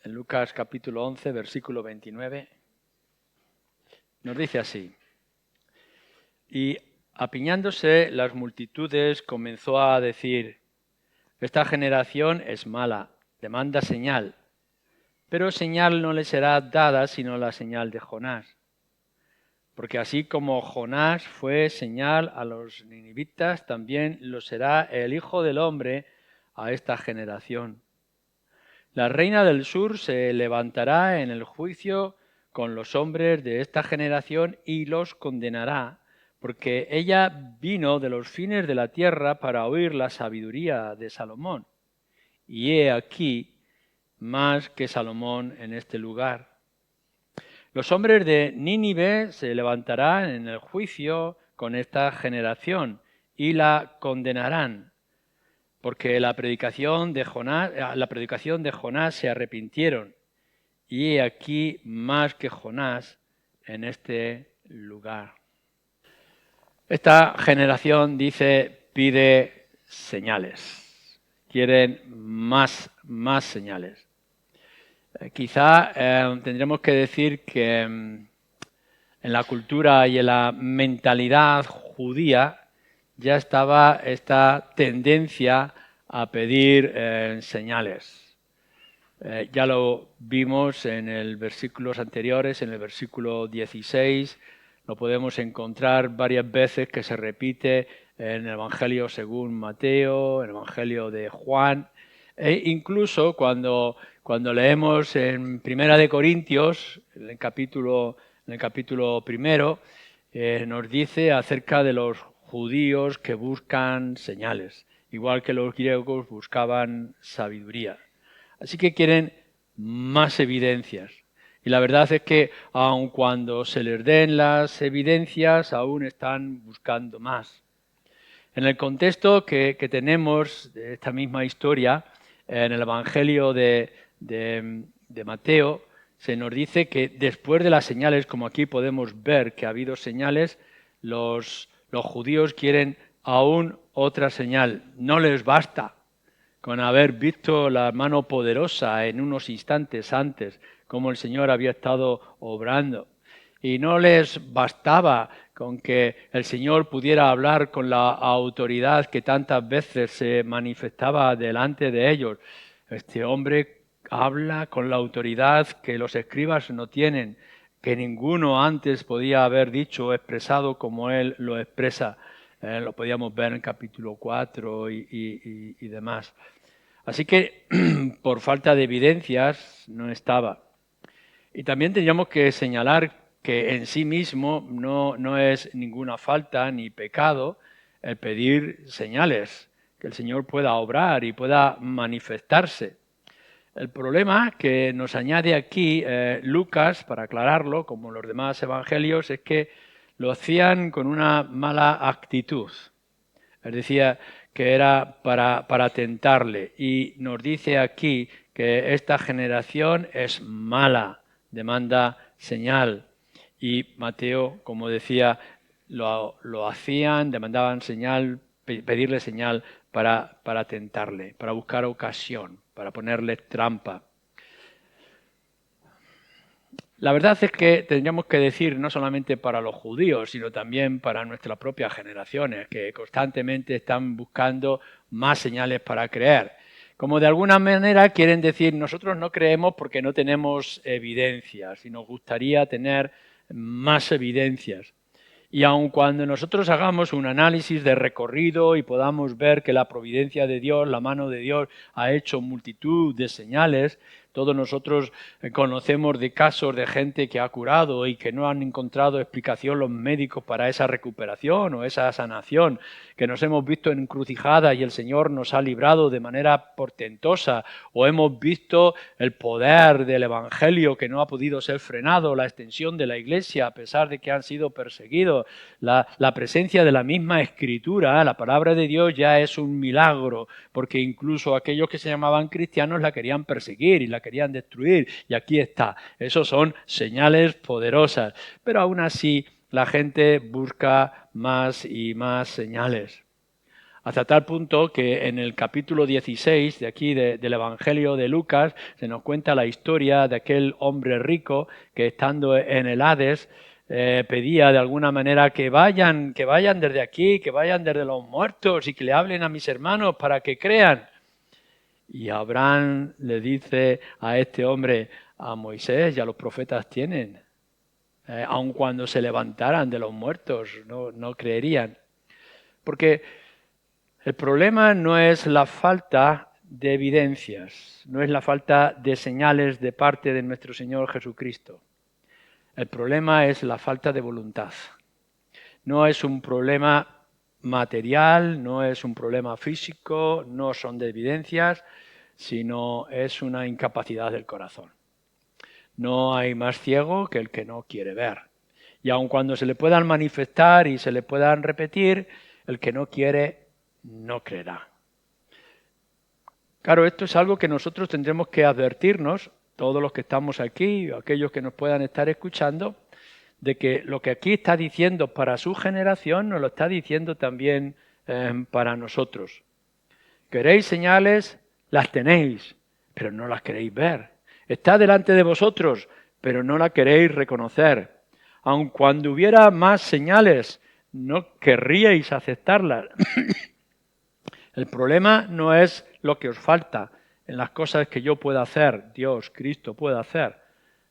en Lucas capítulo 11, versículo 29, nos dice así: y apiñándose las multitudes comenzó a decir: esta generación es mala, demanda señal, pero señal no le será dada sino la señal de Jonás. Porque así como Jonás fue señal a los ninivitas, también lo será el Hijo del Hombre a esta generación. La reina del sur se levantará en el juicio con los hombres de esta generación y los condenará, porque ella vino de los fines de la tierra para oír la sabiduría de Salomón. Y he aquí más que Salomón en este lugar. Los hombres de Nínive se levantarán en el juicio con esta generación y la condenarán, porque la predicación de Jonás se arrepintieron, y he aquí más que Jonás en este lugar. Esta generación pide señales, quieren más señales. Quizá tendremos que decir que en la cultura y en la mentalidad judía ya estaba esta tendencia a pedir señales. Ya lo vimos en los versículos anteriores, en el versículo 16, lo podemos encontrar varias veces que se repite en el Evangelio según Mateo, en el Evangelio de Juan, e incluso cuando leemos en Primera de Corintios, en el capítulo primero, nos dice acerca de los judíos que buscan señales, igual que los griegos buscaban sabiduría. Así que quieren más evidencias. Y la verdad es que aun cuando se les den las evidencias, aún están buscando más. En el contexto que tenemos de esta misma historia, en el Evangelio de Mateo, se nos dice que después de las señales, como aquí podemos ver que ha habido señales, los judíos quieren aún otra señal. No les basta con haber visto la mano poderosa en unos instantes antes, como el Señor había estado obrando. Y no les bastaba con que el Señor pudiera hablar con la autoridad que tantas veces se manifestaba delante de ellos. Este hombre habla con la autoridad que los escribas no tienen, que ninguno antes podía haber dicho o expresado como él lo expresa. Lo podíamos ver en el capítulo 4 y demás. Así que por falta de evidencias no estaba. Y también tendríamos que señalar que en sí mismo no es ninguna falta ni pecado el pedir señales, que el Señor pueda obrar y pueda manifestarse. El problema que nos añade aquí Lucas, para aclararlo, como los demás evangelios, es que lo hacían con una mala actitud. Es decir, que era para tentarle. Y nos dice aquí que esta generación es mala, demanda señal. Y Mateo, como decía, lo hacían, demandaban señal, pedirle señal para tentarle, para buscar ocasión, para ponerle trampa. La verdad es que tendríamos que decir, no solamente para los judíos, sino también para nuestras propias generaciones, que constantemente están buscando más señales para creer. Como de alguna manera quieren decir, nosotros no creemos porque no tenemos evidencias y nos gustaría tener más evidencias. Y aun cuando nosotros hagamos un análisis de recorrido y podamos ver que la providencia de Dios, la mano de Dios, ha hecho multitud de señales, todos nosotros conocemos de casos de gente que ha curado y que no han encontrado explicación los médicos para esa recuperación o esa sanación, que nos hemos visto en encrucijadas y el Señor nos ha librado de manera portentosa, o hemos visto el poder del Evangelio que no ha podido ser frenado, la extensión de la Iglesia a pesar de que han sido perseguidos, la presencia de la misma Escritura, la palabra de Dios ya es un milagro, porque incluso aquellos que se llamaban cristianos la querían perseguir y la querían destruir, y aquí está. Esos son señales poderosas, pero aún así la gente busca más y más señales. Hasta tal punto que en el capítulo 16 de aquí del Evangelio de Lucas se nos cuenta la historia de aquel hombre rico que estando en el Hades pedía de alguna manera que vayan desde aquí, que vayan desde los muertos y que le hablen a mis hermanos para que crean. Y Abraham le dice a este hombre, a Moisés y a los profetas tienen, aun cuando se levantaran de los muertos, no creerían. Porque el problema no es la falta de evidencias, no es la falta de señales de parte de nuestro Señor Jesucristo. El problema es la falta de voluntad. No es un problema material, no es un problema físico, no son de evidencias, sino es una incapacidad del corazón. No hay más ciego que el que no quiere ver. Y aun cuando se le puedan manifestar y se le puedan repetir, el que no quiere no creerá. Claro, esto es algo que nosotros tendremos que advertirnos, todos los que estamos aquí, aquellos que nos puedan estar escuchando, de que lo que aquí está diciendo para su generación nos lo está diciendo también para nosotros. ¿Queréis señales? Las tenéis, pero no las queréis ver. Está delante de vosotros, pero no la queréis reconocer. Aun cuando hubiera más señales, no querríais aceptarlas. El problema no es lo que os falta en las cosas que yo pueda hacer, Dios, Cristo pueda hacer.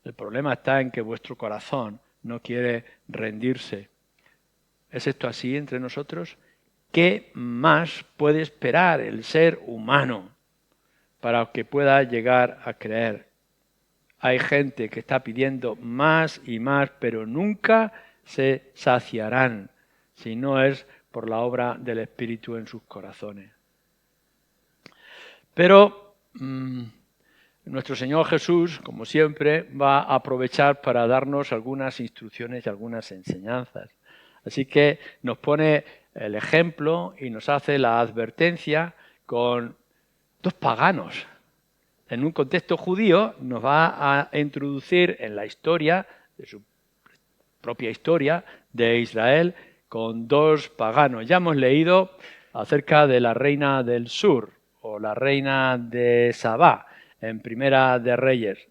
El problema está en que vuestro corazón no quiere rendirse. ¿Es esto así entre nosotros? ¿Qué más puede esperar el ser humano para que pueda llegar a creer? Hay gente que está pidiendo más y más, pero nunca se saciarán si no es por la obra del Espíritu en sus corazones. Pero nuestro Señor Jesús, como siempre, va a aprovechar para darnos algunas instrucciones y algunas enseñanzas. Así que nos pone el ejemplo y nos hace la advertencia con dos paganos. En un contexto judío nos va a introducir en la historia, de su propia historia, de Israel, con dos paganos. Ya hemos leído acerca de la reina del sur, o la reina de Sabá, en Primera de Reyes.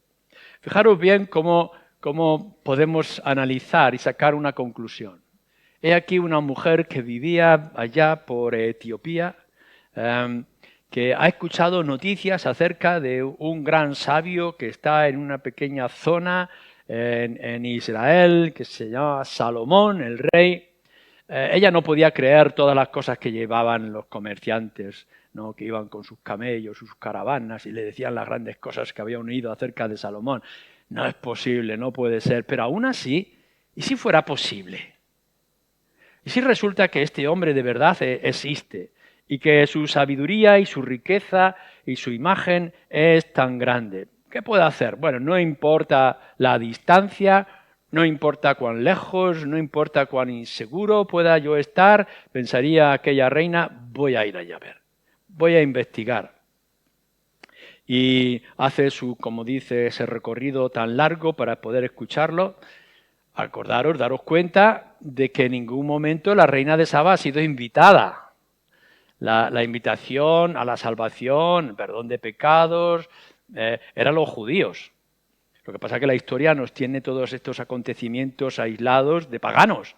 Fijaros bien cómo podemos analizar y sacar una conclusión. He aquí una mujer que vivía allá por Etiopía, que ha escuchado noticias acerca de un gran sabio que está en una pequeña zona en Israel, que se llama Salomón, el rey. Ella no podía creer todas las cosas que llevaban los comerciantes, ¿no? Que iban con sus camellos, sus caravanas y le decían las grandes cosas que habían oído acerca de Salomón. No es posible, no puede ser, pero aún así, ¿y si fuera posible? ¿Y si resulta que este hombre de verdad existe y que su sabiduría y su riqueza y su imagen es tan grande? ¿Qué puede hacer? Bueno, no importa la distancia, no importa cuán lejos, no importa cuán inseguro pueda yo estar, pensaría aquella reina, voy a ir allá a ver, voy a investigar. Y hace como dice, ese recorrido tan largo para poder escucharlo. Acordaros, daros cuenta de que en ningún momento la reina de Saba ha sido invitada. La invitación a la salvación, perdón de pecados, eran los judíos. Lo que pasa es que la historia nos tiene todos estos acontecimientos aislados de paganos.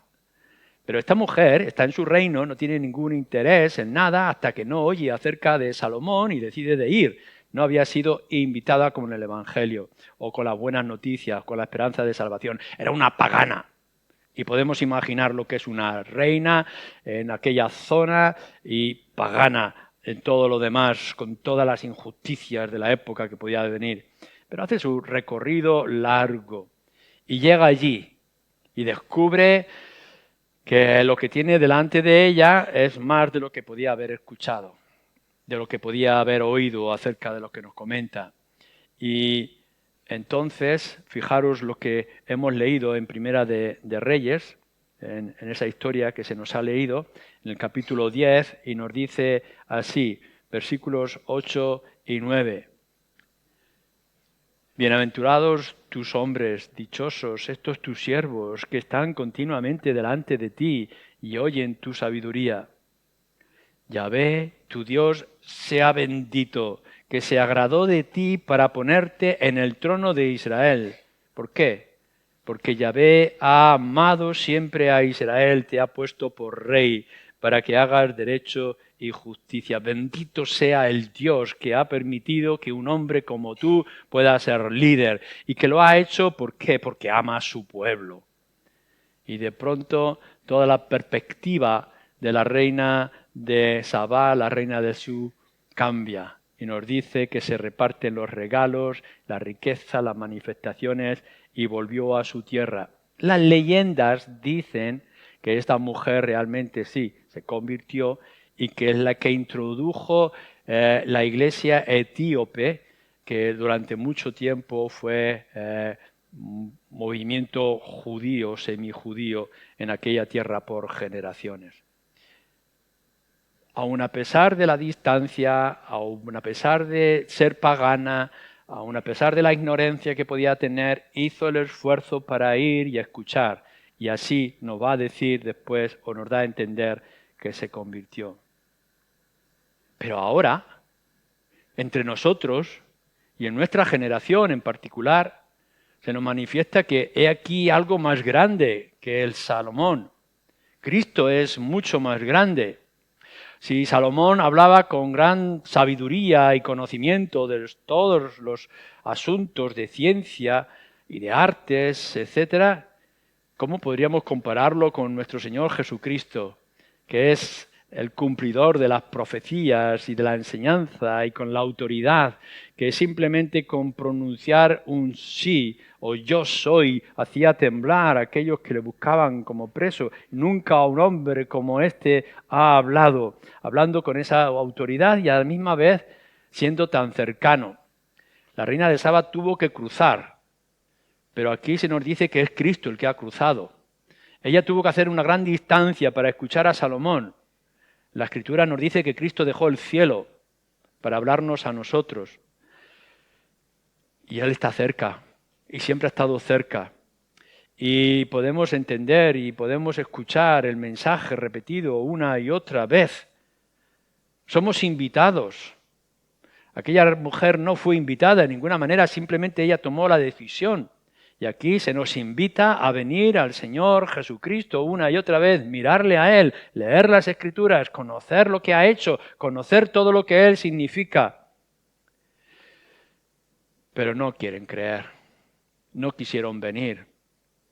Pero esta mujer está en su reino, no tiene ningún interés en nada hasta que no oye acerca de Salomón y decide de ir. No había sido invitada como en el Evangelio, o con las buenas noticias, con la esperanza de salvación. Era una pagana. Y podemos imaginar lo que es una reina en aquella zona y pagana en todo lo demás, con todas las injusticias de la época que podía venir. Pero hace su recorrido largo y llega allí y descubre que lo que tiene delante de ella es más de lo que podía haber escuchado, de lo que podía haber oído acerca de lo que nos comenta. Y entonces, fijaros lo que hemos leído en Primera de Reyes, en esa historia que se nos ha leído, en el capítulo 10, y nos dice así, versículos 8 y 9. Bienaventurados tus hombres, dichosos estos tus siervos, que están continuamente delante de ti y oyen tu sabiduría. Yahvé, tu Dios, sea bendito, que se agradó de ti para ponerte en el trono de Israel. ¿Por qué? Porque Yahvé ha amado siempre a Israel, te ha puesto por rey, para que hagas derecho y justicia. Bendito sea el Dios que ha permitido que un hombre como tú pueda ser líder y que lo ha hecho, ¿por qué? Porque ama a su pueblo. Y de pronto toda la perspectiva de la reina de Sabá, la reina de Su, cambia y nos dice que se reparten los regalos, la riqueza, las manifestaciones y volvió a su tierra. Las leyendas dicen que esta mujer realmente sí se convirtió y que es la que introdujo la iglesia etíope, que durante mucho tiempo fue un movimiento judío, semijudío, en aquella tierra por generaciones. Aun a pesar de la distancia, aun a pesar de ser pagana, aun a pesar de la ignorancia que podía tener, hizo el esfuerzo para ir y escuchar. Y así nos va a decir después, o nos da a entender, que se convirtió. Pero ahora, entre nosotros, y en nuestra generación en particular, se nos manifiesta que he aquí algo más grande que el Salomón. Cristo es mucho más grande. Si Salomón hablaba con gran sabiduría y conocimiento de todos los asuntos de ciencia y de artes, etc., ¿cómo podríamos compararlo con nuestro Señor Jesucristo, que es el cumplidor de las profecías y de la enseñanza y con la autoridad, que simplemente con pronunciar un sí o yo soy hacía temblar a aquellos que le buscaban como preso? Nunca un hombre como este ha hablando con esa autoridad y a la misma vez siendo tan cercano. La reina de Saba tuvo que cruzar, pero aquí se nos dice que es Cristo el que ha cruzado. Ella tuvo que hacer una gran distancia para escuchar a Salomón. La Escritura nos dice que Cristo dejó el cielo para hablarnos a nosotros. Y Él está cerca, y siempre ha estado cerca. Y podemos entender y podemos escuchar el mensaje repetido una y otra vez. Somos invitados. Aquella mujer no fue invitada de ninguna manera, simplemente ella tomó la decisión. Y aquí se nos invita a venir al Señor Jesucristo una y otra vez, mirarle a Él, leer las Escrituras, conocer lo que ha hecho, conocer todo lo que Él significa. Pero no quieren creer, no quisieron venir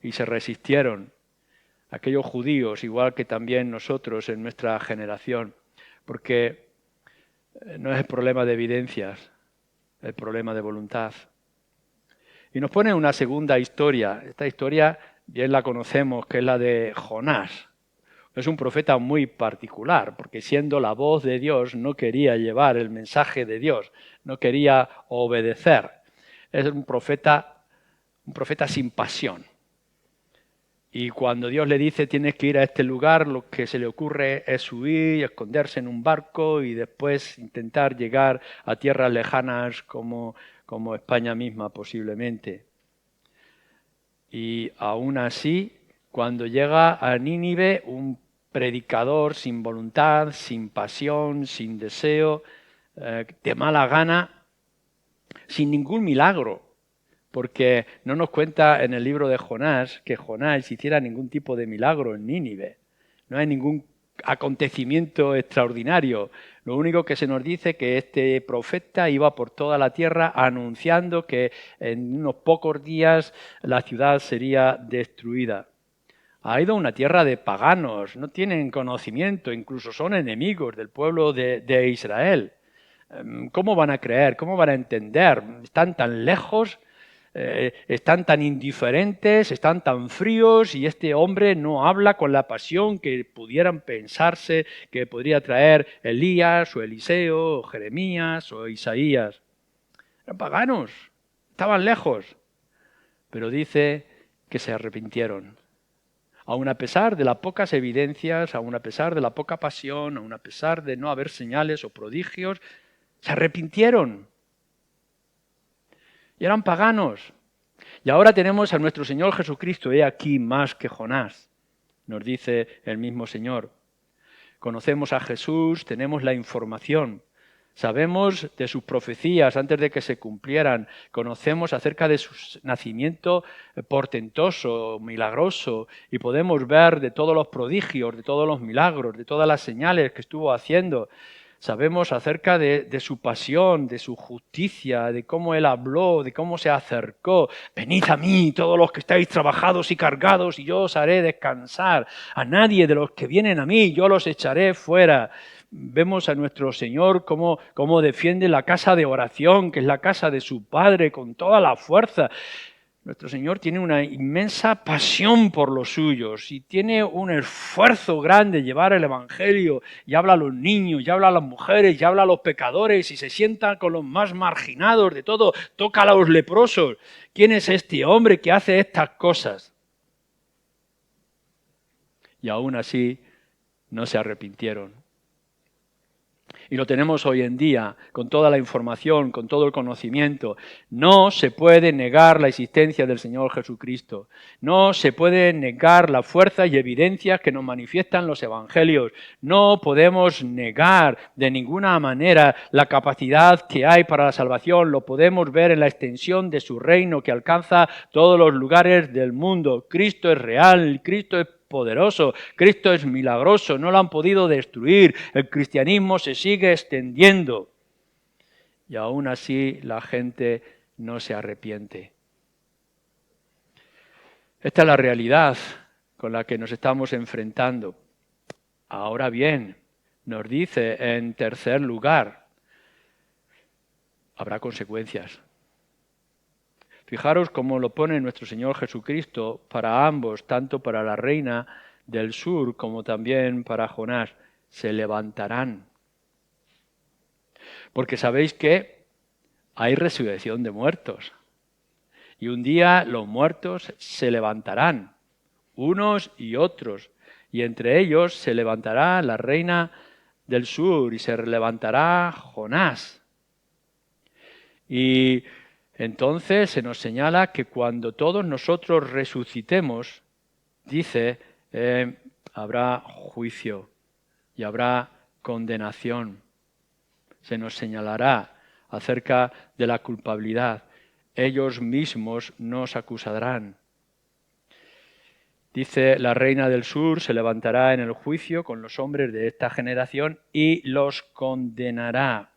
y se resistieron. Aquellos judíos, igual que también nosotros en nuestra generación, porque no es el problema de evidencias, es el problema de voluntad. Y nos pone una segunda historia. Esta historia bien la conocemos, que es la de Jonás. Es un profeta muy particular, porque siendo la voz de Dios no quería llevar el mensaje de Dios, no quería obedecer. Es un profeta sin pasión. Y cuando Dios le dice tienes que ir a este lugar, lo que se le ocurre es huir, esconderse en un barco y después intentar llegar a tierras lejanas como España misma posiblemente. Y aún así, cuando llega a Nínive, un predicador sin voluntad, sin pasión, sin deseo, de mala gana, sin ningún milagro, porque no nos cuenta en el libro de Jonás que Jonás hiciera ningún tipo de milagro en Nínive. No hay ningún acontecimiento extraordinario. Lo único que se nos dice es que este profeta iba por toda la tierra anunciando que en unos pocos días la ciudad sería destruida. Ha ido a una tierra de paganos, no tienen conocimiento, incluso son enemigos del pueblo de Israel. ¿Cómo van a creer? ¿Cómo van a entender? Están tan lejos, están tan indiferentes, están tan fríos y este hombre no habla con la pasión que pudieran pensarse que podría traer Elías o Eliseo o Jeremías o Isaías. Eran paganos, estaban lejos, pero dice que se arrepintieron. Aun a pesar de las pocas evidencias, aun a pesar de la poca pasión, aun a pesar de no haber señales o prodigios, se arrepintieron. Y eran paganos. Y ahora tenemos a nuestro Señor Jesucristo, he aquí más que Jonás, nos dice el mismo Señor. Conocemos a Jesús, tenemos la información. Sabemos de sus profecías antes de que se cumplieran. Conocemos acerca de su nacimiento portentoso, milagroso, y podemos ver de todos los prodigios, de todos los milagros, de todas las señales que estuvo haciendo. Sabemos acerca de su pasión, de su justicia, de cómo Él habló, de cómo se acercó. Venid a mí, todos los que estáis trabajados y cargados, y yo os haré descansar. A nadie de los que vienen a mí, yo los echaré fuera. Vemos a nuestro Señor cómo defiende la casa de oración, que es la casa de su Padre, con toda la fuerza. Nuestro Señor tiene una inmensa pasión por los suyos y tiene un esfuerzo grande llevar el Evangelio, y habla a los niños, y habla a las mujeres, y habla a los pecadores, y se sienta con los más marginados de todo, toca a los leprosos. ¿Quién es este hombre que hace estas cosas? Y aún así no se arrepintieron. Y lo tenemos hoy en día, con toda la información, con todo el conocimiento. No se puede negar la existencia del Señor Jesucristo. No se puede negar la fuerza y evidencias que nos manifiestan los evangelios. No podemos negar de ninguna manera la capacidad que hay para la salvación. Lo podemos ver en la extensión de su reino que alcanza todos los lugares del mundo. Cristo es real, Cristo es poderoso, Cristo es milagroso, no lo han podido destruir, el cristianismo se sigue extendiendo y aún así la gente no se arrepiente. Esta es la realidad con la que nos estamos enfrentando. Ahora bien, nos dice en tercer lugar, habrá consecuencias. Fijaros cómo lo pone nuestro Señor Jesucristo para ambos, tanto para la reina del sur como también para Jonás. Se levantarán. Porque sabéis que hay resurrección de muertos. Y un día los muertos se levantarán, unos y otros. Y entre ellos se levantará la reina del sur y se levantará Jonás. Y entonces se nos señala que cuando todos nosotros resucitemos, dice, habrá juicio y habrá condenación. Se nos señalará acerca de la culpabilidad. Ellos mismos nos acusarán. Dice, la reina del sur se levantará en el juicio con los hombres de esta generación y los condenará.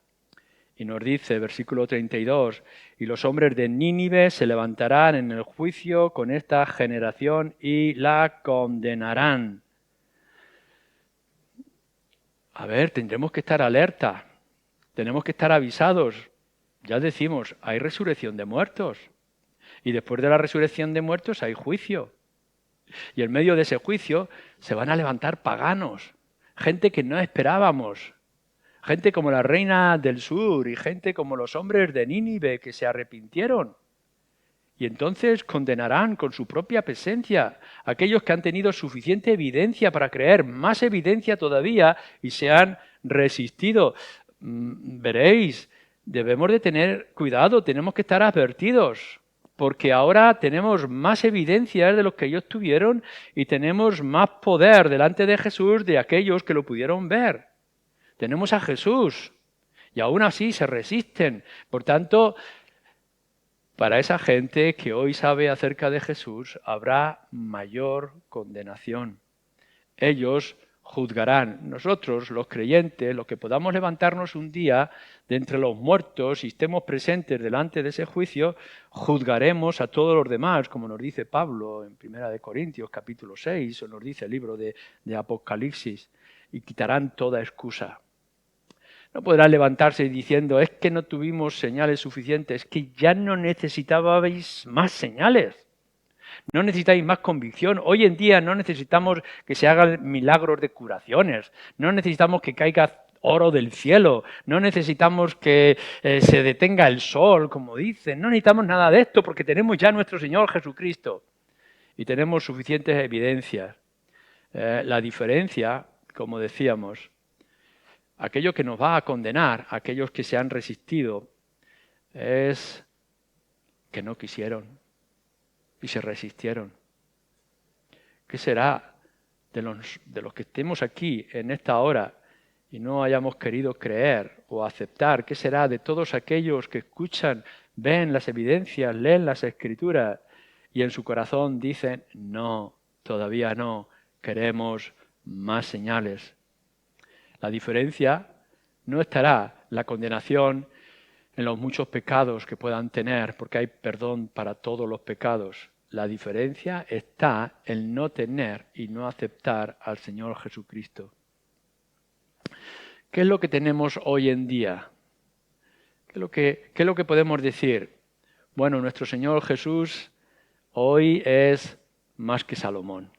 Y nos dice, versículo 32, y los hombres de Nínive se levantarán en el juicio con esta generación y la condenarán. A ver, tendremos que estar alerta, tenemos que estar avisados. Ya decimos, hay resurrección de muertos. Y después de la resurrección de muertos hay juicio. Y en medio de ese juicio se van a levantar paganos, gente que no esperábamos. Gente como la reina del sur y gente como los hombres de Nínive que se arrepintieron. Y entonces condenarán con su propia presencia a aquellos que han tenido suficiente evidencia para creer, más evidencia todavía, y se han resistido. Veréis, debemos de tener cuidado, tenemos que estar advertidos, porque ahora tenemos más evidencias de los que ellos tuvieron y tenemos más poder delante de Jesús de aquellos que lo pudieron ver. Tenemos a Jesús y aún así se resisten. Por tanto, para esa gente que hoy sabe acerca de Jesús, habrá mayor condenación. Ellos juzgarán. Nosotros, los creyentes, los que podamos levantarnos un día de entre los muertos y estemos presentes delante de ese juicio, juzgaremos a todos los demás, como nos dice Pablo en 1 Corintios capítulo 6, o nos dice el libro de Apocalipsis, y quitarán toda excusa. No podrán levantarse diciendo, es que no tuvimos señales suficientes, es que ya no necesitabais más señales. No necesitáis más convicción. Hoy en día no necesitamos que se hagan milagros de curaciones. No necesitamos que caiga oro del cielo. No necesitamos que se detenga el sol, como dicen. No necesitamos nada de esto porque tenemos ya nuestro Señor Jesucristo. Y tenemos suficientes evidencias. La diferencia, como decíamos, aquello que nos va a condenar, aquellos que se han resistido, es que no quisieron y se resistieron. ¿Qué será de los que estemos aquí en esta hora y no hayamos querido creer o aceptar? ¿Qué será de todos aquellos que escuchan, ven las evidencias, leen las Escrituras y en su corazón dicen, no, todavía no, queremos más señales? La diferencia no estará la condenación en los muchos pecados que puedan tener, porque hay perdón para todos los pecados. La diferencia está en no tener y no aceptar al Señor Jesucristo. ¿Qué es lo que tenemos hoy en día? ¿Qué es lo que podemos decir? Bueno, nuestro Señor Jesús hoy es más que Salomón.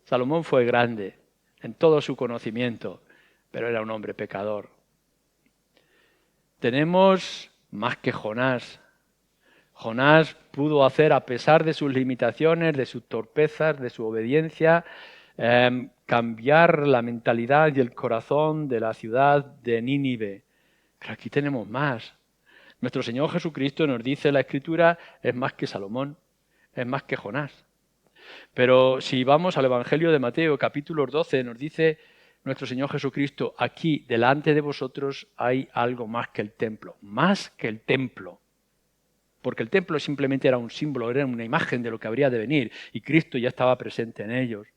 Salomón fue grande en todo su conocimiento, pero era un hombre pecador. Tenemos más que Jonás. Jonás pudo hacer, a pesar de sus limitaciones, de sus torpezas, de su obediencia, cambiar la mentalidad y el corazón de la ciudad de Nínive. Pero aquí tenemos más. Nuestro Señor Jesucristo nos dice la Escritura, es más que Salomón, es más que Jonás. Pero si vamos al Evangelio de Mateo, capítulo 12, nos dice nuestro Señor Jesucristo, aquí delante de vosotros hay algo más que el templo, más que el templo. Porque el templo simplemente era un símbolo, era una imagen de lo que habría de venir, y Cristo ya estaba presente en ellos.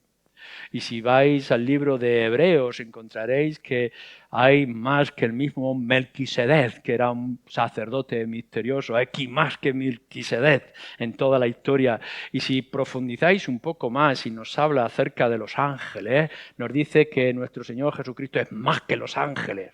Y si vais al libro de Hebreos, encontraréis que hay más que el mismo Melquisedec, que era un sacerdote misterioso, hay más que Melquisedec en toda la historia. Y si profundizáis un poco más y nos habla acerca de los ángeles, nos dice que nuestro Señor Jesucristo es más que los ángeles.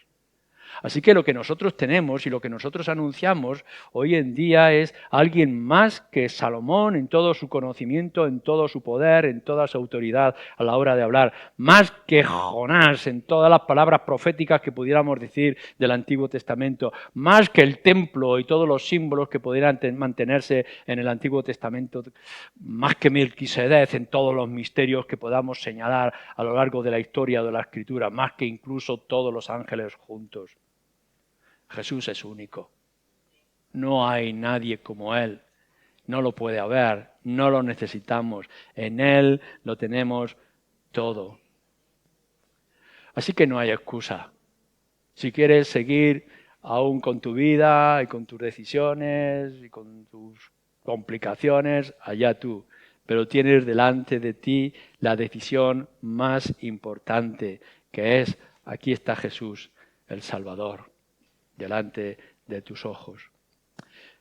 Así que lo que nosotros tenemos y lo que nosotros anunciamos hoy en día es alguien más que Salomón en todo su conocimiento, en todo su poder, en toda su autoridad a la hora de hablar. Más que Jonás en todas las palabras proféticas que pudiéramos decir del Antiguo Testamento. Más que el templo y todos los símbolos que pudieran mantenerse en el Antiguo Testamento. Más que Melquisedec en todos los misterios que podamos señalar a lo largo de la historia de la Escritura. Más que incluso todos los ángeles juntos. Jesús es único. No hay nadie como Él. No lo puede haber. No lo necesitamos. En Él lo tenemos todo. Así que no hay excusa. Si quieres seguir aún con tu vida y con tus decisiones y con tus complicaciones, allá tú. Pero tienes delante de ti la decisión más importante, que es, aquí está Jesús, el Salvador, delante de tus ojos.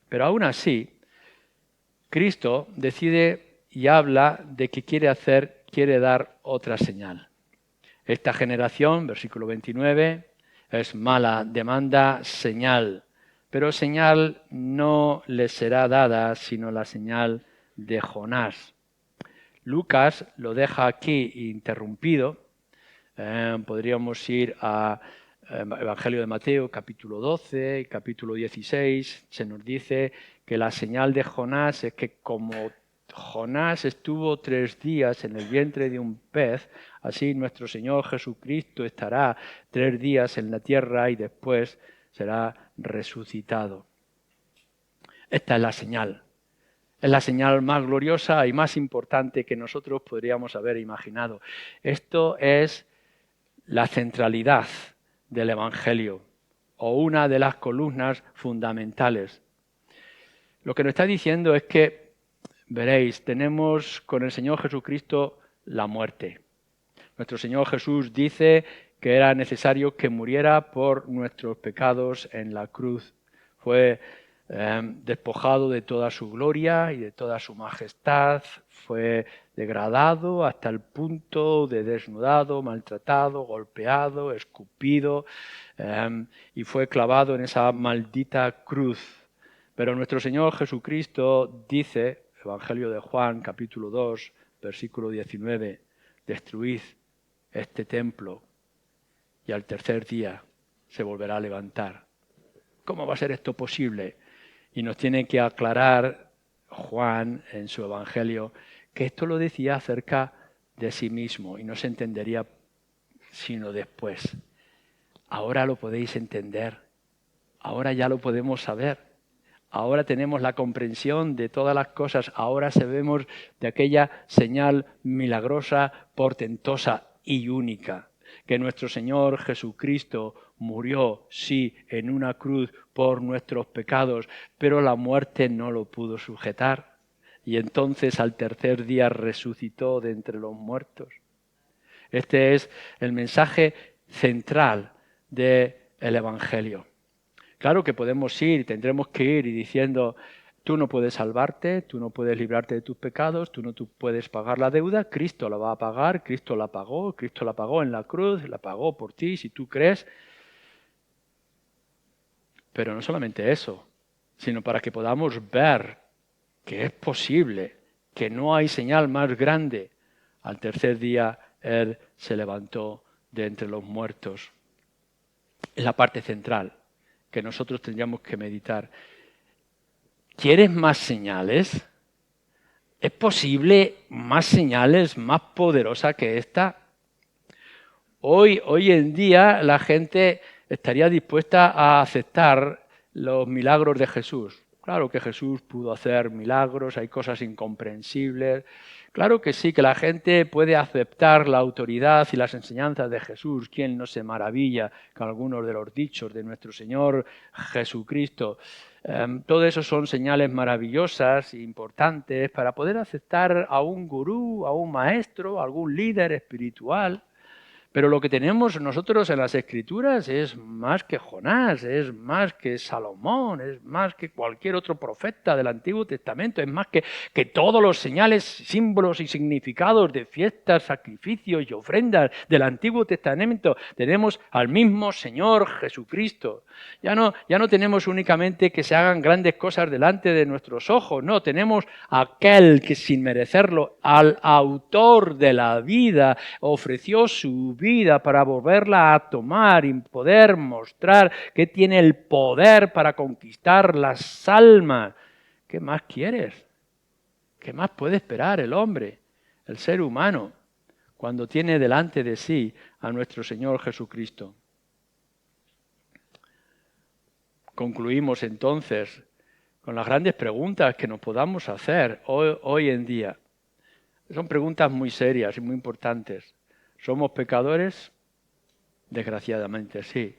Pero aún así, Cristo decide y habla de que quiere dar otra señal. Esta generación, versículo 29, es mala, demanda señal, pero señal no les será dada sino la señal de Jonás. Lucas lo deja aquí interrumpido. Podríamos ir a Evangelio de Mateo, capítulo 12, capítulo 16, se nos dice que la señal de Jonás es que como Jonás estuvo 3 días en el vientre de un pez, así nuestro Señor Jesucristo estará 3 días en la tierra y después será resucitado. Esta es la señal. Es la señal más gloriosa y más importante que nosotros podríamos haber imaginado. Esto es la centralidad del Evangelio, o una de las columnas fundamentales. Lo que nos está diciendo es que, veréis, tenemos con el Señor Jesucristo la muerte. Nuestro Señor Jesús dice que era necesario que muriera por nuestros pecados en la cruz. Fue despojado de toda su gloria y de toda su majestad, fue degradado hasta el punto de desnudado, maltratado, golpeado, escupido, y fue clavado en esa maldita cruz. Pero nuestro Señor Jesucristo dice, Evangelio de Juan, capítulo 2, versículo 19, destruid este templo y al tercer día se volverá a levantar. ¿Cómo va a ser esto posible? Y nos tiene que aclarar Juan en su Evangelio que esto lo decía acerca de sí mismo y no se entendería sino después. Ahora lo podéis entender, ahora ya lo podemos saber, Ahora tenemos la comprensión de todas las cosas. Ahora sabemos de aquella señal milagrosa, portentosa y única. Que nuestro Señor Jesucristo murió, sí, en una cruz por nuestros pecados, pero la muerte no lo pudo sujetar. Y entonces al tercer día resucitó de entre los muertos. Este es el mensaje central del Evangelio. Claro que podemos ir, tendremos que ir y diciendo, tú no puedes salvarte, tú no puedes librarte de tus pecados, tú no puedes pagar la deuda, Cristo la va a pagar, Cristo la pagó en la cruz, la pagó por ti, si tú crees. Pero no solamente eso, sino para que podamos ver que es posible, que no hay señal más grande. Al tercer día Él se levantó de entre los muertos. Es la parte central que nosotros tendríamos que meditar. ¿Quieres más señales? ¿Es posible más señales más poderosas que esta? Hoy en día la gente estaría dispuesta a aceptar los milagros de Jesús. Claro que Jesús pudo hacer milagros, hay cosas incomprensibles. Claro que sí, que la gente puede aceptar la autoridad y las enseñanzas de Jesús. ¿Quién no se maravilla con algunos de los dichos de nuestro Señor Jesucristo? Todo eso son señales maravillosas e importantes para poder aceptar a un gurú, a un maestro, a algún líder espiritual. Pero lo que tenemos nosotros en las Escrituras es más que Jonás, es más que Salomón, es más que cualquier otro profeta del Antiguo Testamento, es más que todos los señales, símbolos y significados de fiestas, sacrificios y ofrendas del Antiguo Testamento. Tenemos al mismo Señor Jesucristo. Ya no tenemos únicamente que se hagan grandes cosas delante de nuestros ojos, no, tenemos a aquel que sin merecerlo, al autor de la vida, ofreció su vida para volverla a tomar y poder mostrar que tiene el poder para conquistar las almas. ¿Qué más quieres? ¿Qué más puede esperar el hombre, el ser humano, cuando tiene delante de sí a nuestro Señor Jesucristo? Concluimos entonces con las grandes preguntas que nos podamos hacer hoy en día. Son preguntas muy serias y muy importantes. ¿Somos pecadores? Desgraciadamente sí.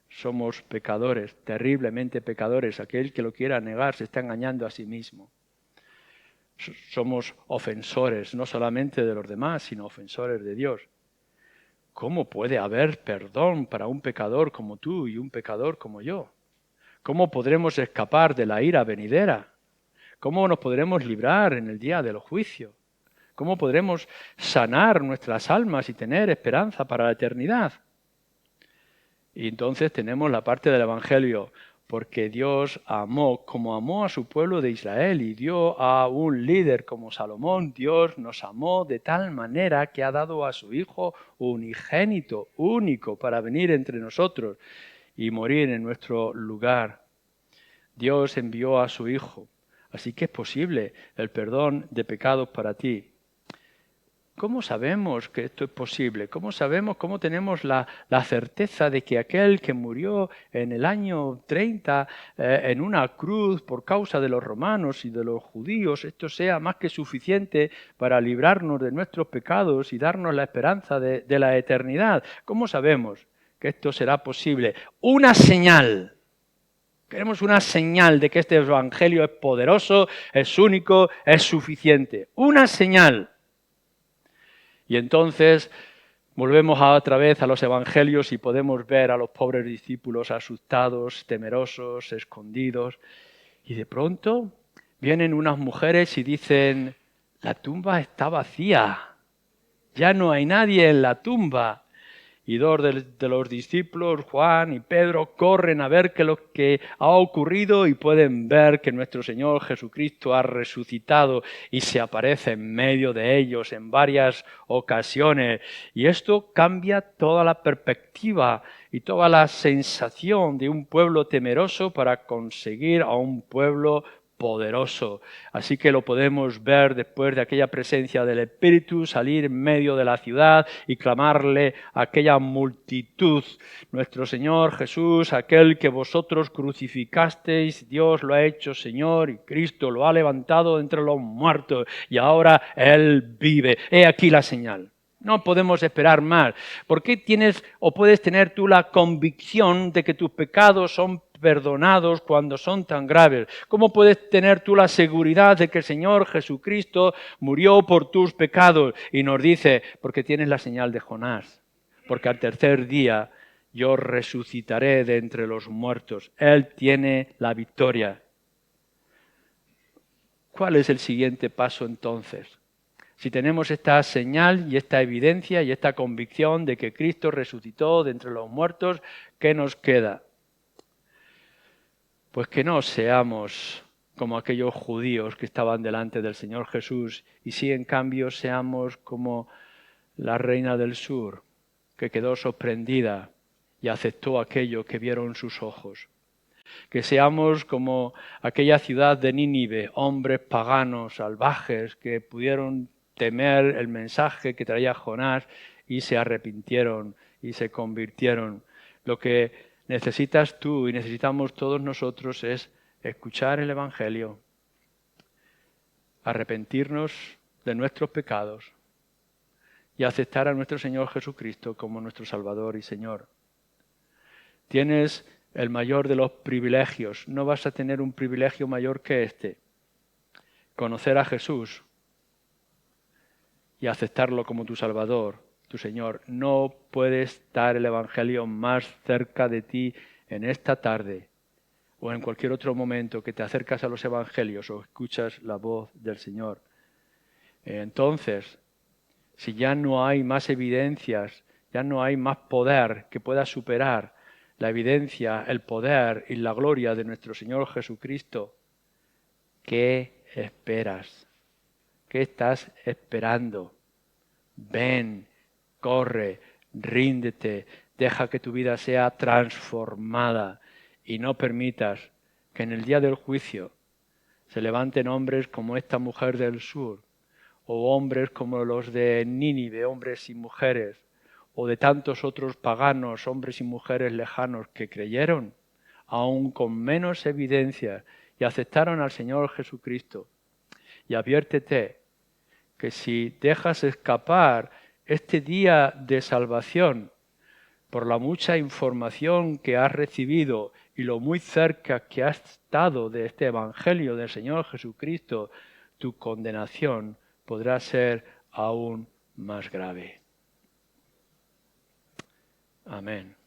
Somos pecadores, terriblemente pecadores. Aquel que lo quiera negar se está engañando a sí mismo. Somos ofensores, no solamente de los demás, sino ofensores de Dios. ¿Cómo puede haber perdón para un pecador como tú y un pecador como yo? ¿Cómo podremos escapar de la ira venidera? ¿Cómo nos podremos librar en el día del juicio? ¿Cómo podremos sanar nuestras almas y tener esperanza para la eternidad? Y entonces tenemos la parte del Evangelio, porque Dios amó, como amó a su pueblo de Israel y dio a un líder como Salomón, Dios nos amó de tal manera que ha dado a su Hijo unigénito, único, para venir entre nosotros y morir en nuestro lugar. Dios envió a su Hijo, así que es posible el perdón de pecados para ti. ¿Cómo sabemos que esto es posible? ¿Cómo sabemos, cómo tenemos la certeza de que aquel que murió en el año 30 en una cruz por causa de los romanos y de los judíos, esto sea más que suficiente para librarnos de nuestros pecados y darnos la esperanza de la eternidad? ¿Cómo sabemos que esto será posible? Una señal. Queremos una señal de que este evangelio es poderoso, es único, es suficiente. Una señal. Y entonces volvemos otra vez a los evangelios y podemos ver a los pobres discípulos asustados, temerosos, escondidos. Y de pronto vienen unas mujeres y dicen, la tumba está vacía, ya no hay nadie en la tumba. Y dos de los discípulos, Juan y Pedro, corren a ver qué es lo que ha ocurrido y pueden ver que nuestro Señor Jesucristo ha resucitado y se aparece en medio de ellos en varias ocasiones. Y esto cambia toda la perspectiva y toda la sensación de un pueblo temeroso para conseguir a un pueblo poderoso. Así que lo podemos ver después de aquella presencia del Espíritu, salir en medio de la ciudad y clamarle a aquella multitud: nuestro Señor Jesús, aquel que vosotros crucificasteis, Dios lo ha hecho Señor y Cristo lo ha levantado entre los muertos y ahora Él vive. He aquí la señal. No podemos esperar más. ¿Por qué tienes o puedes tener tú la convicción de que tus pecados son perdonados cuando son tan graves? ¿Cómo puedes tener tú la seguridad de que el Señor Jesucristo murió por tus pecados? Y nos dice: porque tienes la señal de Jonás, porque al tercer día yo resucitaré de entre los muertos. Él tiene la victoria. ¿Cuál es el siguiente paso entonces? Si tenemos esta señal y esta evidencia y esta convicción de que Cristo resucitó de entre los muertos, ¿qué nos queda? Pues que no seamos como aquellos judíos que estaban delante del Señor Jesús, y sí, en cambio, seamos como la reina del sur, que quedó sorprendida y aceptó aquello que vieron sus ojos. Que seamos como aquella ciudad de Nínive, hombres paganos, salvajes, que pudieron temer el mensaje que traía Jonás y se arrepintieron y se convirtieron. Lo que necesitas tú y necesitamos todos nosotros es escuchar el Evangelio, arrepentirnos de nuestros pecados y aceptar a nuestro Señor Jesucristo como nuestro Salvador y Señor. Tienes el mayor de los privilegios. No vas a tener un privilegio mayor que este: conocer a Jesús y aceptarlo como tu Salvador, tu Señor. No puede estar el Evangelio más cerca de ti en esta tarde o en cualquier otro momento que te acercas a los Evangelios o escuchas la voz del Señor. Entonces, si ya no hay más evidencias, ya no hay más poder que pueda superar la evidencia, el poder y la gloria de nuestro Señor Jesucristo, ¿qué esperas? ¿Qué estás esperando? Ven, corre, ríndete, deja que tu vida sea transformada y no permitas que en el día del juicio se levanten hombres como esta mujer del sur, o hombres como los de Nínive, hombres y mujeres, o de tantos otros paganos, hombres y mujeres lejanos que creyeron, aun con menos evidencia, y aceptaron al Señor Jesucristo. Y adviértete que si dejas escapar este día de salvación por la mucha información que has recibido y lo muy cerca que has estado de este Evangelio del Señor Jesucristo, tu condenación podrá ser aún más grave. Amén.